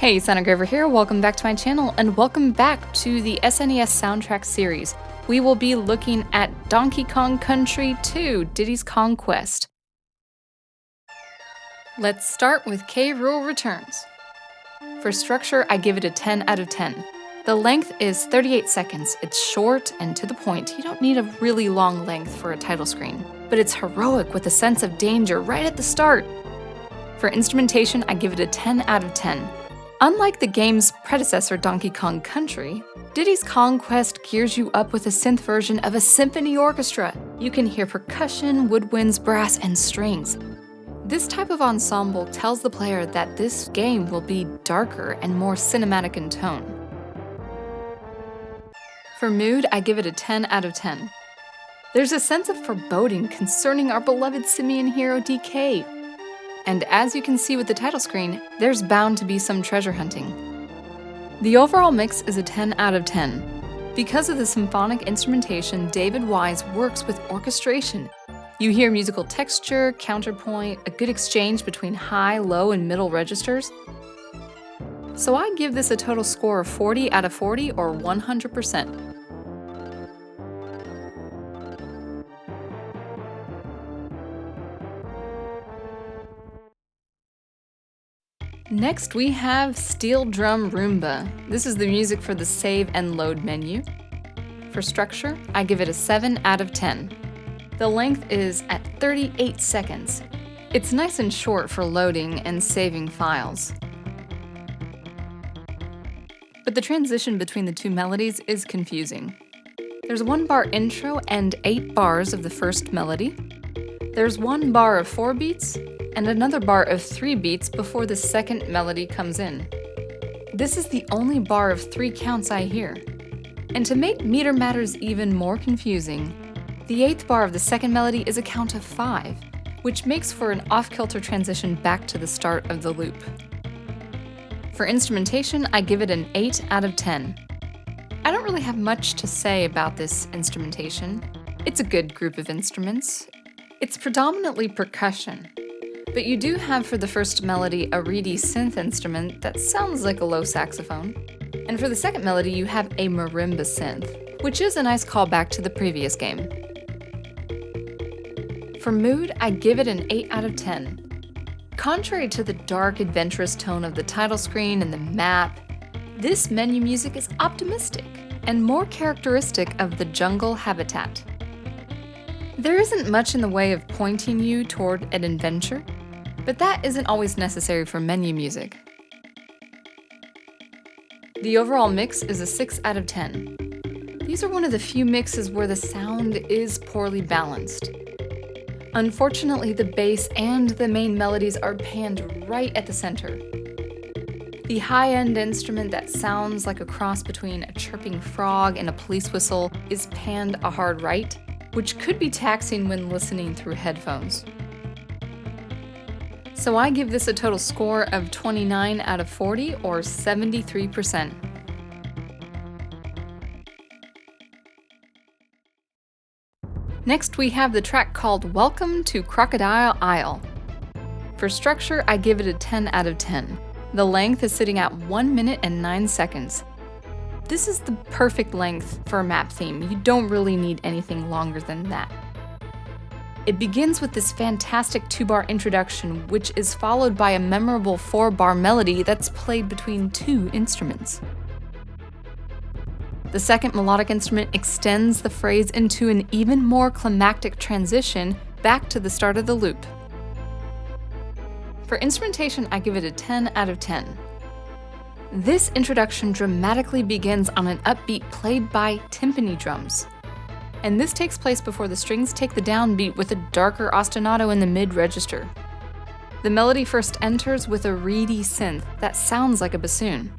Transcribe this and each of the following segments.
Hey, it's Engraver here, welcome back to my channel, and welcome back to the SNES soundtrack series. We will be looking at Donkey Kong Country 2, Diddy's Conquest. Let's start with K. Rool Returns. For structure, I give it a 10 out of 10. The length is 38 seconds, it's short and to the point. You don't need a really long length for a title screen, but it's heroic with a sense of danger right at the start. For instrumentation, I give it a 10 out of 10. Unlike the game's predecessor, Donkey Kong Country, Diddy's Conquest gears you up with a synth version of a symphony orchestra. You can hear percussion, woodwinds, brass, and strings. This type of ensemble tells the player that this game will be darker and more cinematic in tone. For mood, I give it a 10 out of 10. There's a sense of foreboding concerning our beloved simian hero DK. And as you can see with the title screen, there's bound to be some treasure hunting. The overall mix is a 10 out of 10. Because of the symphonic instrumentation, David Wise works with orchestration. You hear musical texture, counterpoint, a good exchange between high, low, and middle registers. So I give this a total score of 40 out of 40 or 100%. Next, we have Steel Drum Rhumba. This is the music for the save and load menu. For structure, I give it a 7 out of 10. The length is at 38 seconds. It's nice and short for loading and saving files. But the transition between the two melodies is confusing. There's 1 bar intro and 8 bars of the first melody. There's 1 bar of 4 beats, and another bar of 3 beats before the second melody comes in. This is the only bar of 3 counts I hear. And to make meter matters even more confusing, the 8th bar of the second melody is a count of 5, which makes for an off-kilter transition back to the start of the loop. For instrumentation, I give it an 8 out of 10. I don't really have much to say about this instrumentation. It's a good group of instruments. It's predominantly percussion. But you do have for the first melody a reedy synth instrument that sounds like a low saxophone. And for the second melody you have a marimba synth, which is a nice callback to the previous game. For mood, I give it an 8 out of 10. Contrary to the dark, adventurous tone of the title screen and the map, this menu music is optimistic and more characteristic of the jungle habitat. There isn't much in the way of pointing you toward an adventure, but that isn't always necessary for menu music. The overall mix is a 6 out of 10. These are one of the few mixes where the sound is poorly balanced. Unfortunately, the bass and the main melodies are panned right at the center. The high-end instrument that sounds like a cross between a chirping frog and a police whistle is panned a hard right, which could be taxing when listening through headphones. So I give this a total score of 29 out of 40 or 73%. Next we have the track called Welcome to Crocodile Isle. For structure, I give it a 10 out of 10. The length is sitting at 1 minute and 9 seconds. This is the perfect length for a map theme. You don't really need anything longer than that. It begins with this fantastic 2-bar introduction, which is followed by a memorable 4-bar melody that's played between 2 instruments. The second melodic instrument extends the phrase into an even more climactic transition back to the start of the loop. For instrumentation, I give it a 10 out of 10. This introduction dramatically begins on an upbeat played by timpani drums. And this takes place before the strings take the downbeat with a darker ostinato in the mid-register. The melody first enters with a reedy synth that sounds like a bassoon.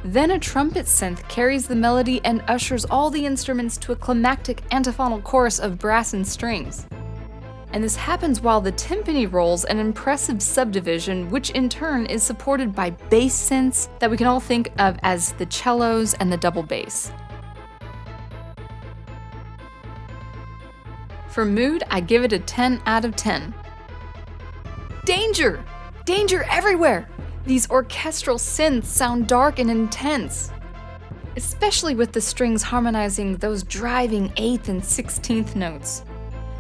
Then a trumpet synth carries the melody and ushers all the instruments to a climactic antiphonal chorus of brass and strings. And this happens while the timpani rolls an impressive subdivision, which in turn is supported by bass synths that we can all think of as the cellos and the double bass. For mood, I give it a 10 out of 10. Danger! Danger everywhere! These orchestral synths sound dark and intense, especially with the strings harmonizing those driving 8th and 16th notes.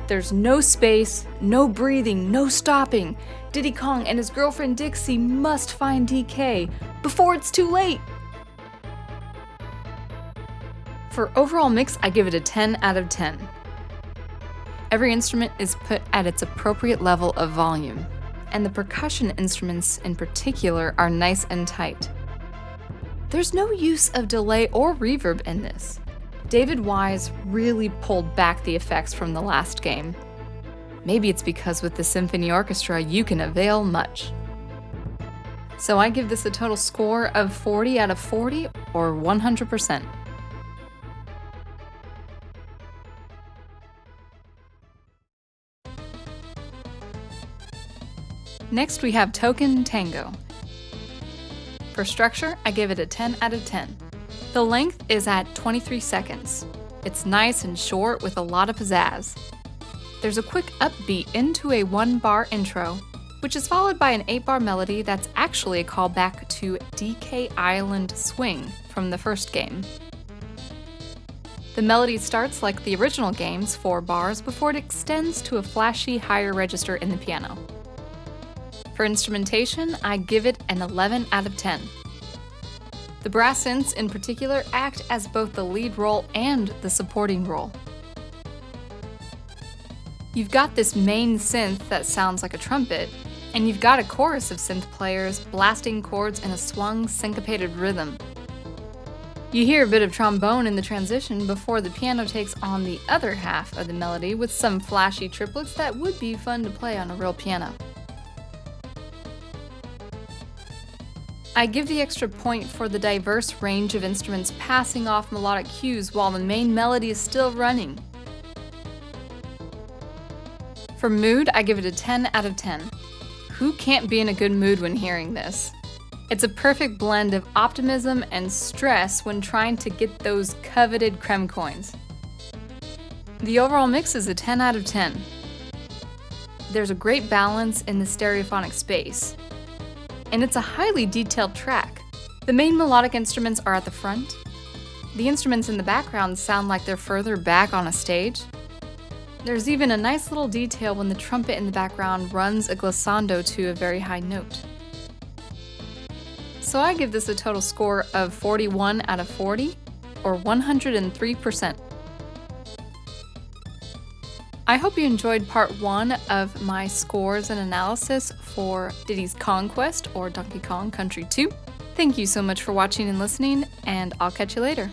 There's no space, no breathing, no stopping. Diddy Kong and his girlfriend Dixie must find DK before it's too late. For overall mix, I give it a 10 out of 10. Every instrument is put at its appropriate level of volume, and the percussion instruments in particular are nice and tight. There's no use of delay or reverb in this. David Wise really pulled back the effects from the last game. Maybe it's because with the symphony orchestra you can avail much. So I give this a total score of 40 out of 40, or 100%. Next we have Token Tango. For structure, I give it a 10 out of 10. The length is at 23 seconds. It's nice and short with a lot of pizzazz. There's a quick upbeat into a 1-bar intro, which is followed by an 8-bar melody that's actually a callback to DK Island Swing from the first game. The melody starts like the original game's 4 bars before it extends to a flashy higher register in the piano. For instrumentation, I give it an 11 out of 10. The brass synths in particular act as both the lead role and the supporting role. You've got this main synth that sounds like a trumpet, and you've got a chorus of synth players blasting chords in a swung, syncopated rhythm. You hear a bit of trombone in the transition before the piano takes on the other half of the melody with some flashy triplets that would be fun to play on a real piano. I give the extra point for the diverse range of instruments passing off melodic cues while the main melody is still running. For mood, I give it a 10 out of 10. Who can't be in a good mood when hearing this? It's a perfect blend of optimism and stress when trying to get those coveted creme coins. The overall mix is a 10 out of 10. There's a great balance in the stereophonic space, and it's a highly detailed track. The main melodic instruments are at the front. The instruments in the background sound like they're further back on a stage. There's even a nice little detail when the trumpet in the background runs a glissando to a very high note. So I give this a total score of 41 out of 40, or 103%. I hope you enjoyed part 1 of my scores and analysis for Diddy's Conquest or Donkey Kong Country 2. Thank you so much for watching and listening, and I'll catch you later.